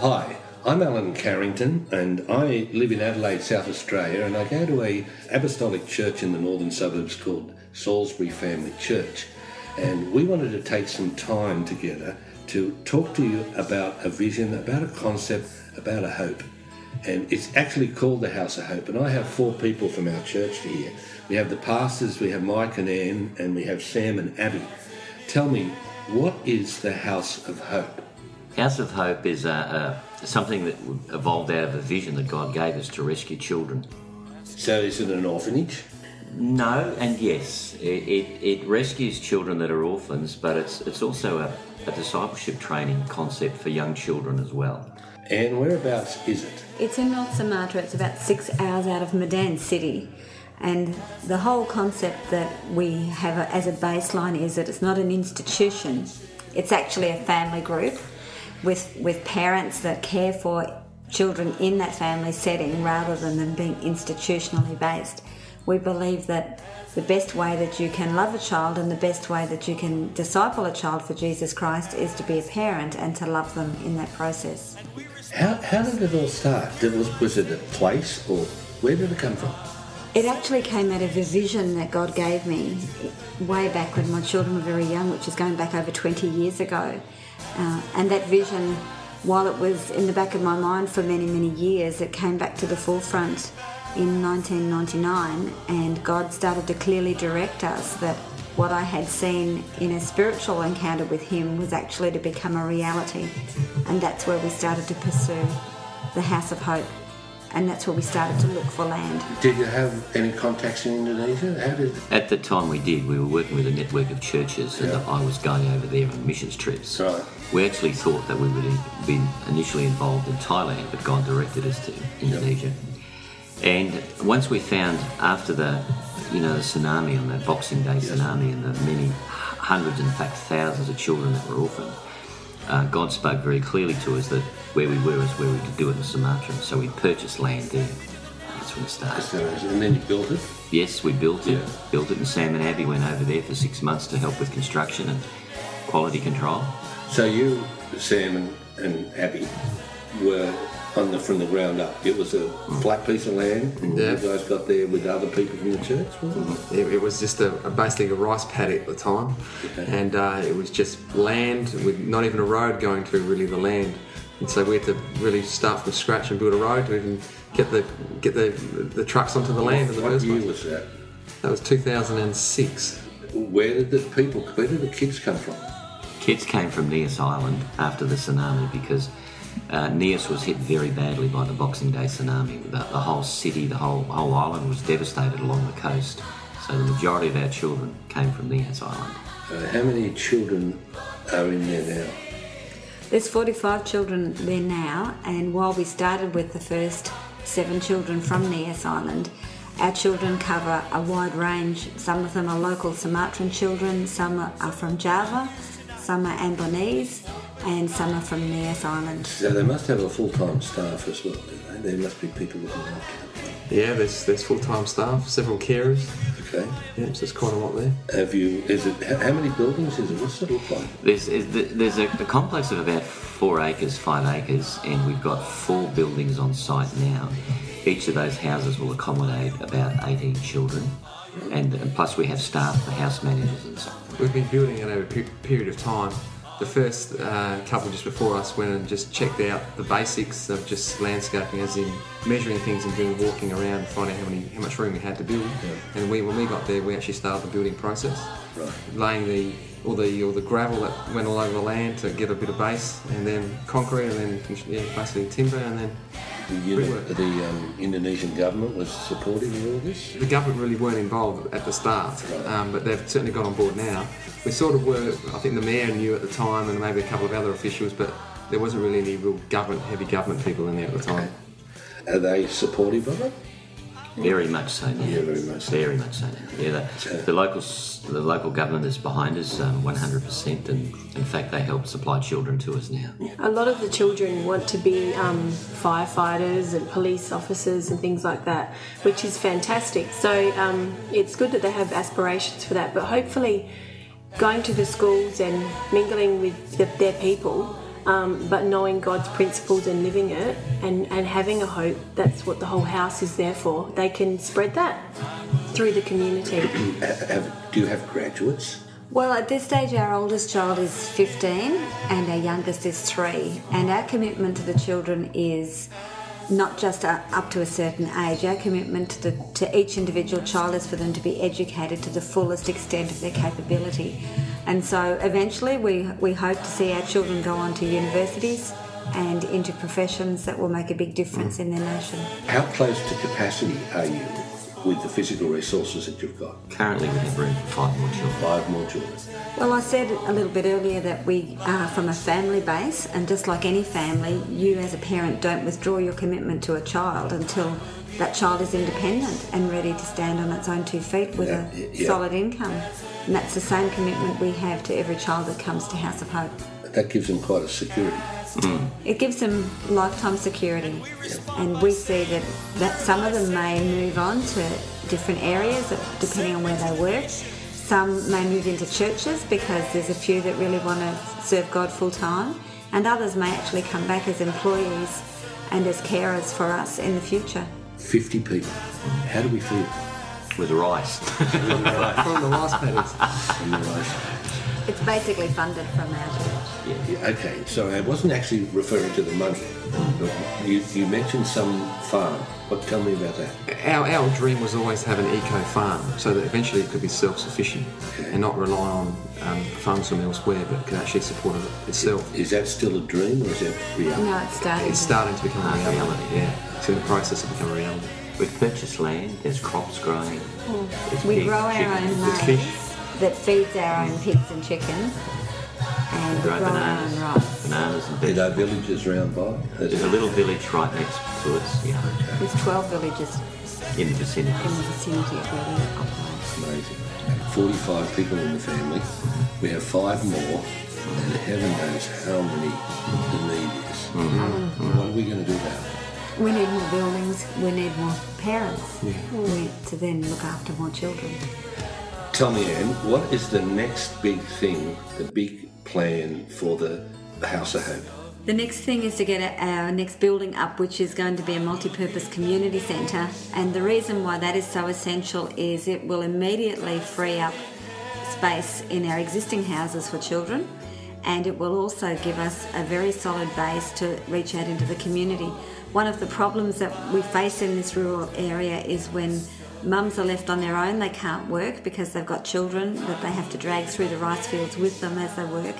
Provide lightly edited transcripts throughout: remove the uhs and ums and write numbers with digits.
Hi, I'm Alan Carrington and I live in Adelaide, South Australia, and I go to a apostolic church in the northern suburbs called Salisbury Family Church. And we wanted to take some time together to talk to you about a vision, about a concept, about a hope. And it's actually called the House of Hope. And I have 4 people from our church here. We have the pastors, we have Mike and Anne, and we have Sam and Abby. Tell me, what is the House of Hope? House of Hope is something that evolved out of a vision that God gave us to rescue children. So is it an orphanage? No and yes. It rescues children that are orphans, but it's also a discipleship training concept for young children as well. And whereabouts is it? It's in North Sumatra. It's about 6 hours out of Medan City. And the whole concept that we have as a baseline is that it's not an institution. It's actually a family group with parents that care for children in that family setting rather than them being institutionally based. We believe that the best way that you can love a child and the best way that you can disciple a child for Jesus Christ is to be a parent and to love them in that process. How did it all start? Was it a place, or where did it come from? It actually came out of a vision that God gave me way back when my children were very young, which is going back over 20 years ago. And that vision, while it was in the back of my mind for many, many years, it came back to the forefront in 1999, and God started to clearly direct us that what I had seen in a spiritual encounter with Him was actually to become a reality. And that's where we started to pursue the House of Hope. And that's where we started to look for land. Did you have any contacts in Indonesia? At the time we did, we were working with a network of churches, and I was going over there on missions trips. Right. We actually thought that we would have been initially involved in Thailand, but God directed us to Indonesia. And once we found, after the tsunami, on that Boxing Day tsunami, and the many hundreds, in fact thousands of children that were orphaned, God spoke very clearly to us that where we were is where we could do it in Sumatra. So we purchased land there. That's when it started. And then you built it? Yes, we built it. Built it, and Sam and Abby went over there for 6 months to help with construction and quality control. So you, Sam and Abby, were from the ground up. It was a flat piece of land, and you guys got there with other people from the church, wasn't it? It was just basically a rice paddy at the time, and it was just land with not even a road going through really the land. And so we had to really start from scratch and build a road to even get the trucks onto the land in the first place. What year was that? That was 2006. Where did the kids come from? Kids came from Nias Island after the tsunami, because Nias was hit very badly by the Boxing Day tsunami. The whole city, the whole island was devastated along the coast. So the majority of our children came from Nias Island. How many children are in there now? There's 45 children there now, and while we started with the first 7 children from Nias Island, our children cover a wide range. Some of them are local Sumatran children, some are from Java, some are Ambonese, and some are from Nias Island. So they must have a full-time staff as well, do they? There must be people looking after them. Yeah, there's full-time staff, several carers. Okay. Yeah, so there's quite a lot there. How many buildings is it? What's it look like? There's a complex of about 4 acres, 5 acres, and we've got 4 buildings on site now. Each of those houses will accommodate about 18 children, and plus we have staff, the house managers and so on. We've been building it over a period of time. The first couple just before us went and just checked out the basics of just landscaping, as in measuring things and doing walking around and finding how much room we had to build. Yeah. And when we got there, we actually started the building process, laying all the gravel that went all over the land to get a bit of base, and then concrete, and then basically timber, and then the Indonesian government was supportive of all this? The government really weren't involved at the start, but they've certainly got on board now. We sort of were, I think the mayor knew at the time, and maybe a couple of other officials, but there wasn't really any real heavy government people in there at the time. Are they supportive of it? Very much so now. Yeah, very much so. Very much so now. Yeah, the local government is behind us 100%, and in fact they help supply children to us now. A lot of the children want to be firefighters and police officers and things like that, which is fantastic. So it's good that they have aspirations for that, but hopefully going to the schools and mingling with their people but knowing God's principles and living it and having a hope, that's what the whole house is there for. They can spread that through the community. Do you have graduates? Well, at this stage, our oldest child is 15 and our youngest is 3. And our commitment to the children is not just up to a certain age. Our commitment to each individual child is for them to be educated to the fullest extent of their capability. And so eventually we hope to see our children go on to universities and into professions that will make a big difference in their nation. How close to capacity are you with the physical resources that you've got? Currently we have room for 5 more children. 5 more children. Well, I said a little bit earlier that we are from a family base, and just like any family, you as a parent don't withdraw your commitment to a child until that child is independent and ready to stand on its own 2 feet with a solid income. And that's the same commitment we have to every child that comes to House of Hope. That gives them quite a security. It gives them lifetime security, and we see that some of them may move on to different areas depending on where they work. Some may move into churches because there's a few that really want to serve God full time, and others may actually come back as employees and as carers for us in the future. 50 people. How do we feel? With rice. From the rice paddies. On the rice. It's basically funded from our church. Yeah, okay, so I wasn't actually referring to the money. But you mentioned some farm. Tell me about that. Our dream was always to have an eco farm so that eventually it could be self-sufficient and not rely on funds from elsewhere, but could actually support it itself. Is that still a dream or is it reality? No, it's starting. It's starting to become a reality, yeah. It's in the process of becoming a reality. We've purchased land, there's crops growing. There's We pigs, grow our chickens, own there's maize fish. that feeds our own pigs and chickens, and we Grow grow our bananas, own rice. bananas and Are there vegetables. villages round by? There's a little village right next to us, yeah, There's 12 villages in the vicinity. in the vicinity of where we operate. Amazing. 45 people in the family. We have 5 more, and heaven knows how many the need is. What are we going to do about it? We need more buildings, we need more parents. We need to then look after more children. Tell me, Anne, what is the next big thing, the big plan for the House of Hope? The next thing is to get our next building up, which is going to be a multi-purpose community centre. And the reason why that is so essential is it will immediately free up space in our existing houses for children, and it will also give us a very solid base to reach out into the community. One of the problems that we face in this rural area is when mums are left on their own, they can't work because they've got children that they have to drag through the rice fields with them as they work.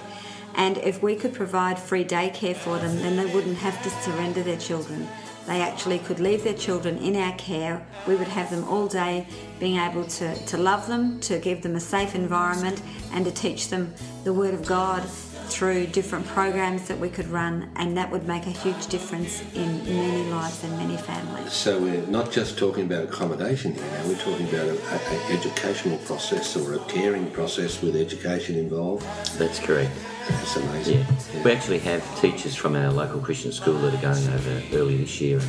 And if we could provide free daycare for them, then they wouldn't have to surrender their children. They actually could leave their children in our care. We would have them all day being able to love them, to give them a safe environment, and to teach them the Word of God through different programs that we could run, and that would make a huge difference in many lives and many families. So we're not just talking about accommodation here now, we're talking about an educational process or a caring process with education involved. That's correct. That's amazing. Yeah. We actually have teachers from our local Christian school that are going over early this year,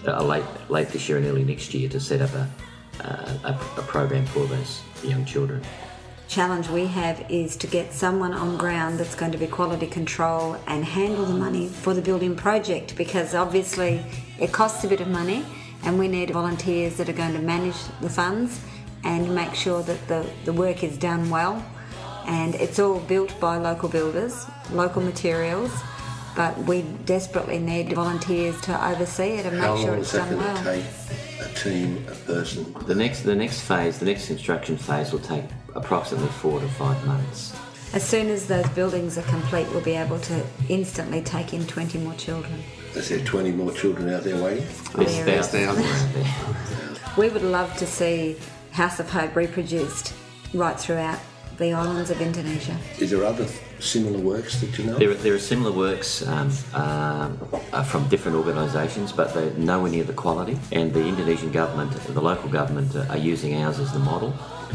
and late this year and early next year to set up a program for those young children. Challenge we have is to get someone on ground that's going to be quality control and handle the money for the building project, because obviously it costs a bit of money and we need volunteers that are going to manage the funds and make sure that the work is done well. And it's all built by local builders, local materials, but we desperately need volunteers to oversee it and make sure it's done well. How long is that going to take? A team, a person? The next phase, the next construction phase will take approximately 4 to 5 months. As soon as those buildings are complete, we'll be able to instantly take in 20 more children. Is there 20 more children out there waiting? There's There is. thousands around there. We would love to see House of Hope reproduced right throughout the islands of Indonesia. Is there other similar works that you know? There are similar works from different organisations, but they're nowhere near the quality. And the Indonesian government, the local government, are using ours as the model.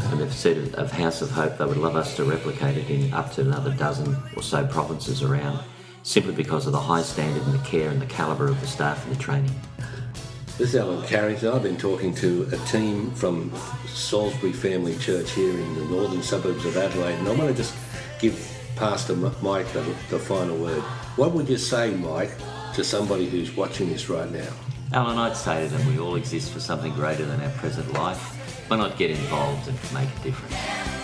And they've said of House of Hope they would love us to replicate it in up to another dozen or so provinces around, simply because of the high standard and the care and the calibre of the staff and the training. This is Alan Carrington. I've been talking to a team from Salisbury Family Church here in the northern suburbs of Adelaide, and I want to just give Pastor Mike the final word. What would you say, Mike, to somebody who's watching this right now? Alan, I'd say to them, we all exist for something greater than our present life. Why not get involved and make a difference?